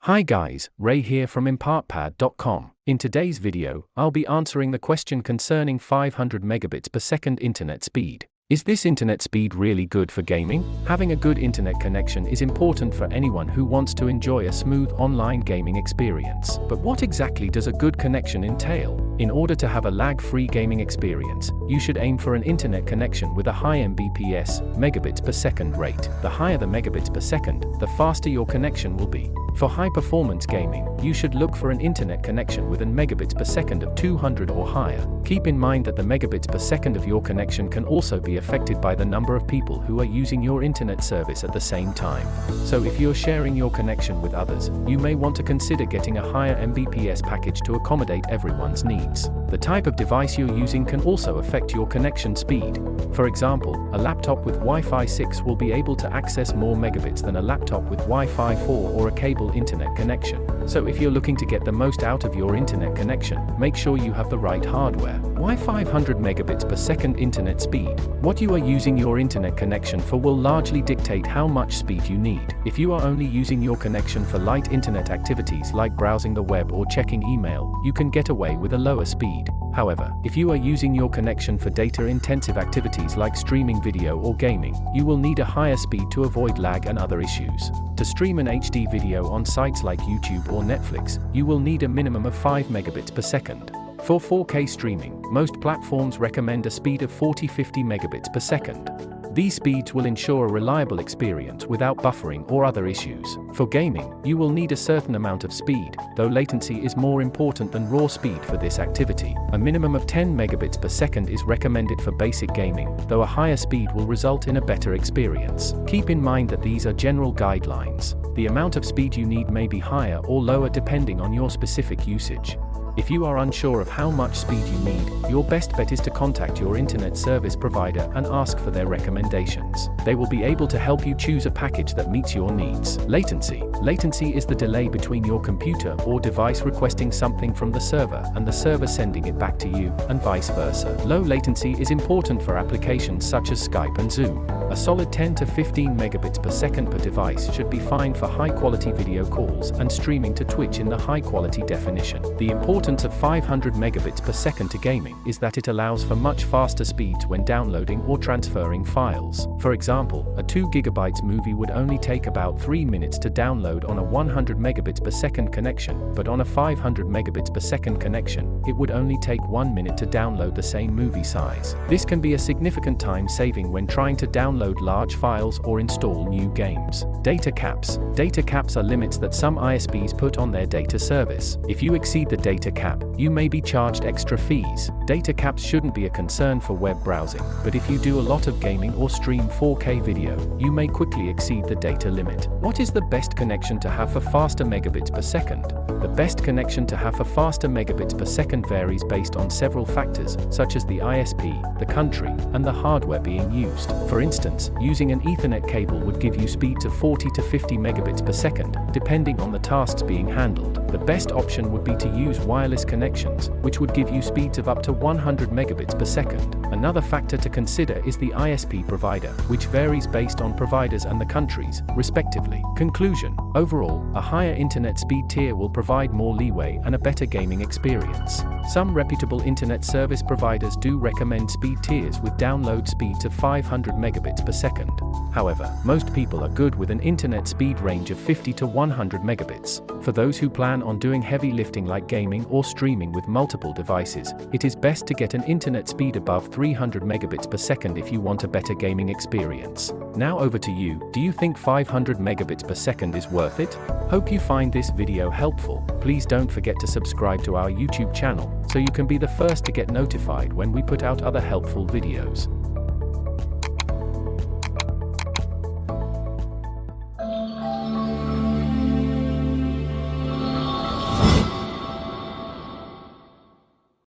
Hi guys, Ray here from ImpartPad.com. In today's video, I'll be answering the question concerning 500 megabits per second internet speed. Is this internet speed really good for gaming? Having a good internet connection is important for anyone who wants to enjoy a smooth online gaming experience. But what exactly does a good connection entail? In order to have a lag-free gaming experience, you should aim for an internet connection with a high Mbps, megabits per second rate. The higher the megabits per second, the faster your connection will be. For high-performance gaming, you should look for an internet connection with a megabits per second of 200 or higher. Keep in mind that the megabits per second of your connection can also be affected by the number of people who are using your internet service at the same time. So if you're sharing your connection with others, you may want to consider getting a higher Mbps package to accommodate everyone's needs. The type of device you're using can also affect your connection speed. For example, a laptop with Wi-Fi 6 will be able to access more megabits than a laptop with Wi-Fi 4 or a cable internet connection. So if you're looking to get the most out of your internet connection, make sure you have the right hardware. Why 500 megabits per second internet speed? What you are using your internet connection for will largely dictate how much speed you need. If you are only using your connection for light internet activities like browsing the web or checking email, you can get away with a lower speed. However, if you are using your connection for data-intensive activities like streaming video or gaming, you will need a higher speed to avoid lag and other issues. To stream an HD video on sites like YouTube or Netflix, you will need a minimum of 5 megabits per second. For 4K streaming, most platforms recommend a speed of 40-50 megabits per second. These speeds will ensure a reliable experience without buffering or other issues. For gaming, you will need a certain amount of speed, though latency is more important than raw speed for this activity. A minimum of 10 megabits per second is recommended for basic gaming, though a higher speed will result in a better experience. Keep in mind that these are general guidelines. The amount of speed you need may be higher or lower depending on your specific usage. If you are unsure of how much speed you need, your best bet is to contact your internet service provider and ask for their recommendations. They will be able to help you choose a package that meets your needs. Latency. Latency is the delay between your computer or device requesting something from the server and the server sending it back to you, and vice versa. Low latency is important for applications such as Skype and Zoom. A solid 10 to 15 megabits per second per device should be fine for high-quality video calls and streaming to Twitch in the high-quality definition. The importance of 500 megabits per second to gaming is that it allows for much faster speeds when downloading or transferring files. For example, a 2 GB movie would only take about 3 minutes to download on a 100 megabits per second connection, but on a 500 megabits per second connection, it would only take 1 minute to download the same movie size. This can be a significant time saving when trying to download large files or install new games. Data caps. Data caps are limits that some ISPs put on their data service. If you exceed the data cap, you may be charged extra fees. Data caps shouldn't be a concern for web browsing, but if you do a lot of gaming or stream 4K video, you may quickly exceed the data limit. What is the best connection to have for faster megabits per second? The best connection to have for faster megabits per second varies based on several factors, such as the ISP, the country, and the hardware being used. For instance, using an Ethernet cable would give you speeds of 40 to 50 megabits per second, depending on the tasks being handled. The best option would be to use wireless connections, which would give you speeds of up to 100 megabits per second. Another factor to consider is the ISP provider, which varies based on providers and the countries, respectively. Conclusion. Overall, a higher internet speed tier will provide more leeway and a better gaming experience. Some reputable internet service providers do recommend speed tiers with download speeds of 500 megabits per second. However, most people are good with an internet speed range of 50 to 100 megabits. For those who plan on doing heavy lifting like gaming or streaming with multiple devices, it is best to get an internet speed above 300 megabits per second if you want a better gaming experience. Now over to you, do you think 500 megabits per second is worth it? Hope you find this video helpful. Please don't forget to subscribe to our YouTube channel, so you can be the first to get notified when we put out other helpful videos.